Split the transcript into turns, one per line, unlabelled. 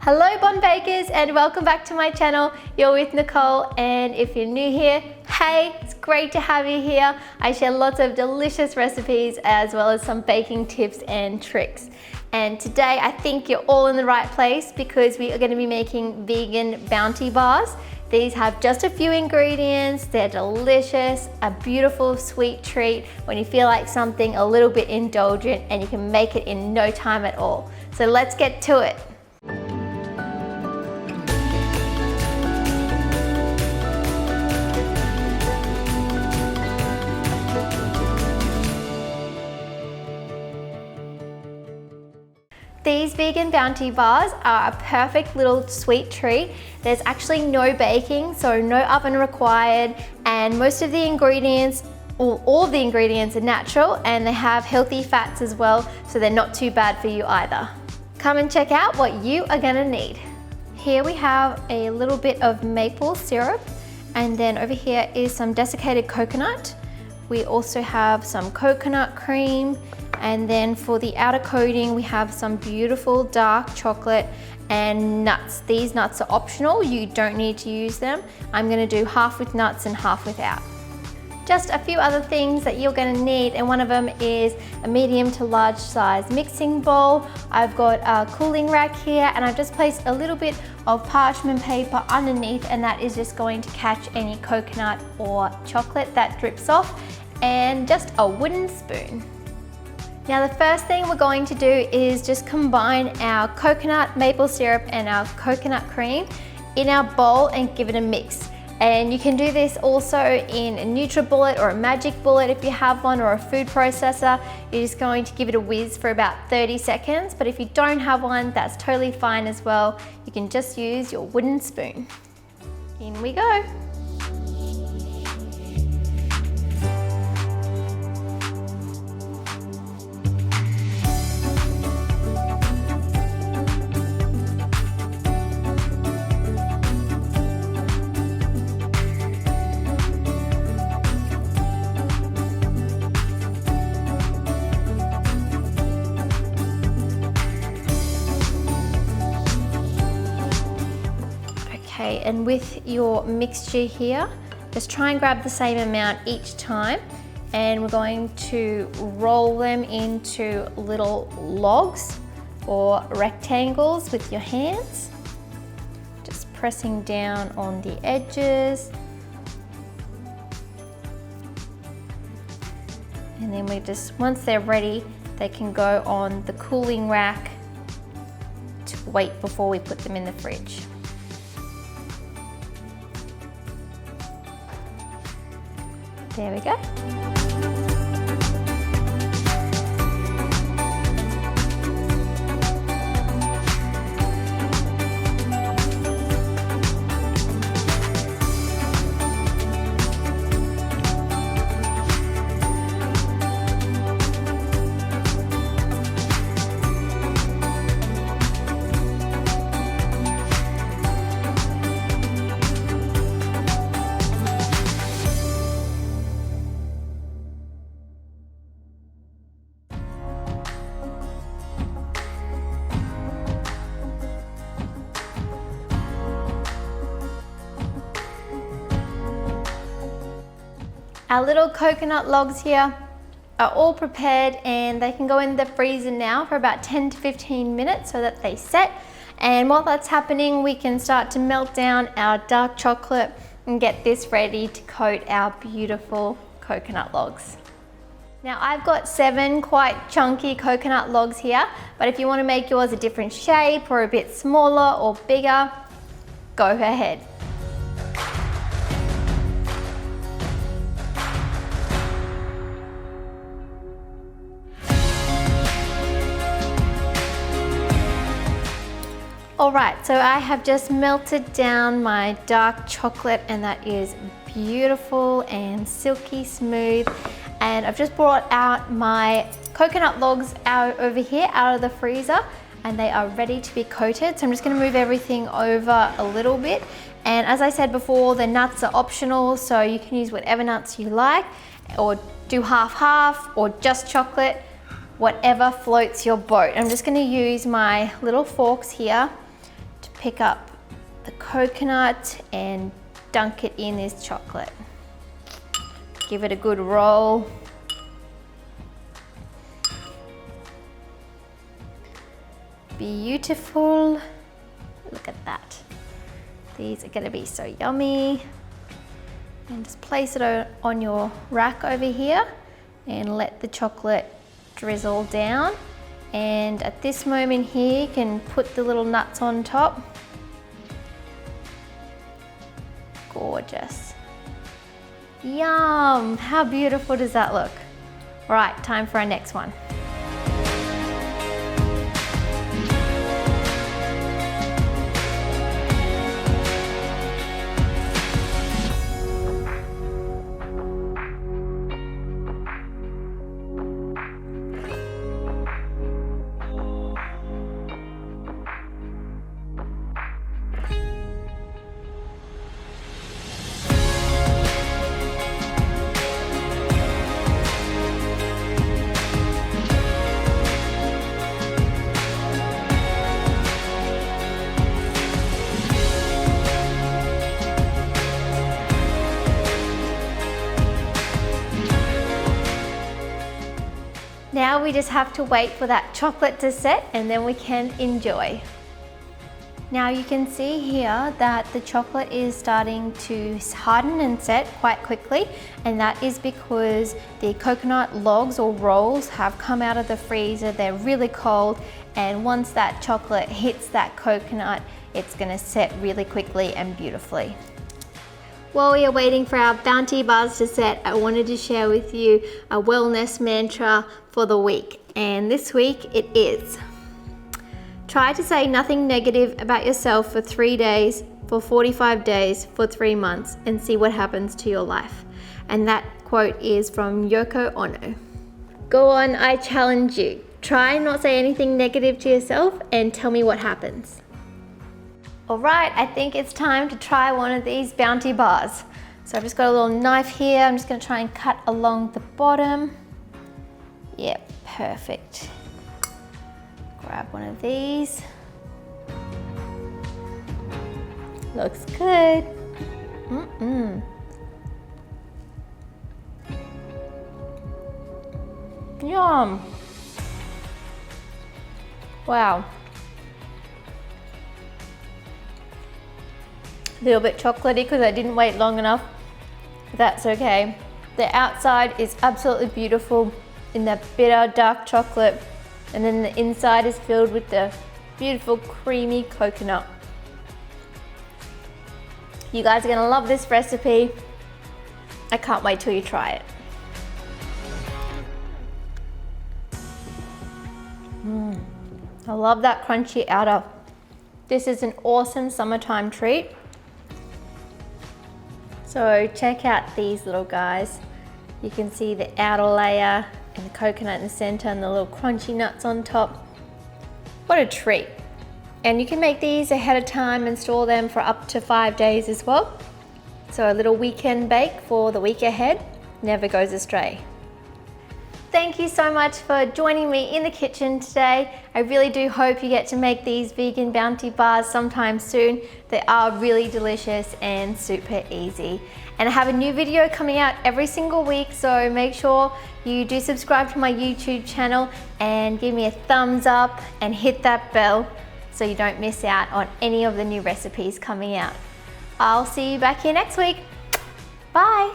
Hello Bon Bakers and welcome back to my channel. You're with Nicole, and if you're new here, hey, it's great to have you here. I share lots of delicious recipes as well as some baking tips and tricks. And today I think you're all in the right place because we are going to be making vegan bounty bars. These have just a few ingredients, they're delicious, a beautiful sweet treat when you feel like something a little bit indulgent, and you can make it in no time at all. So let's get to it. These vegan bounty bars are a perfect little sweet treat. There's actually no baking, so no oven required, and most of the ingredients, all of the ingredients are natural, and they have healthy fats as well, so they're not too bad for you either. Come and check out what you are gonna need. Here we have a little bit of maple syrup, and then over here is some desiccated coconut. We also have some coconut cream, and then for the outer coating we have some beautiful dark chocolate and nuts. These nuts are optional, you don't need to use them. I'm going to do half with nuts and half without. Just a few other things that you're going to need, and one of them is a medium to large size mixing bowl. I've got a cooling rack here, and I've just placed a little bit of parchment paper underneath, and that is just going to catch any coconut or chocolate that drips off, and just a wooden spoon. Now the first thing we're going to do is just combine our coconut maple syrup and our coconut cream in our bowl and give it a mix. And you can do this also in a NutriBullet or a Magic Bullet if you have one, or a food processor. You're just going to give it a whiz for about 30 seconds, but if you don't have one, that's totally fine as well. You can just use your wooden spoon. In we go. Okay, and with your mixture here, just try and grab the same amount each time, and we're going to roll them into little logs or rectangles with your hands, just pressing down on the edges, and then we just, once they're ready, they can go on the cooling rack to wait before we put them in the fridge. There we go. Our little coconut logs here are all prepared, and they can go in the freezer now for about 10 to 15 minutes so that they set. And while that's happening, we can start to melt down our dark chocolate and get this ready to coat our beautiful coconut logs. Now I've got 7 quite chunky coconut logs here, but if you want to make yours a different shape or a bit smaller or bigger, go ahead. Alright, so I have just melted down my dark chocolate, and that is beautiful and silky smooth. And I've just brought out my coconut logs out over here out of the freezer, and they are ready to be coated. So I'm just going to move everything over a little bit. And as I said before, the nuts are optional, so you can use whatever nuts you like, or do half-half, or just chocolate, whatever floats your boat. I'm just going to use my little forks here pick up the coconut and dunk it in this chocolate. Give it a good roll. Beautiful. Look at that. These are gonna be so yummy. And just place it on your rack over here and let the chocolate drizzle down. And at this moment here, you can put the little nuts on top. Gorgeous. Yum! How beautiful does that look? All right, time for our next one. Now we just have to wait for that chocolate to set and then we can enjoy. Now you can see here that the chocolate is starting to harden and set quite quickly, and that is because the coconut logs or rolls have come out of the freezer. They're really cold, and once that chocolate hits that coconut, it's gonna set really quickly and beautifully. While we are waiting for our bounty bars to set, I wanted to share with you a wellness mantra for the week. And this week it is: try to say nothing negative about yourself for 3 days, for 45 days, for 3 months, and see what happens to your life. And that quote is from Yoko Ono. Go on, I challenge you. Try and not say anything negative to yourself and tell me what happens. All right, I think it's time to try one of these bounty bars. So I've just got a little knife here. I'm just gonna try and cut along the bottom. Yep, perfect. Grab one of these. Looks good. Yum. Wow. A little bit chocolatey because I didn't wait long enough, but that's okay. The outside is absolutely beautiful in that bitter dark chocolate, and then the inside is filled with the beautiful creamy coconut. You guys are gonna love this recipe. I can't wait till you try it. I love that crunchy outer. This is an awesome summertime treat. So check out these little guys. You can see the outer layer and the coconut in the center and the little crunchy nuts on top. What a treat. And you can make these ahead of time and store them for up to 5 days as well. So a little weekend bake for the week ahead never goes astray. Thank you so much for joining me in the kitchen today. I really do hope you get to make these vegan bounty bars sometime soon. They are really delicious and super easy. And I have a new video coming out every single week, so make sure you do subscribe to my YouTube channel and give me a thumbs up and hit that bell so you don't miss out on any of the new recipes coming out. I'll see you back here next week. Bye.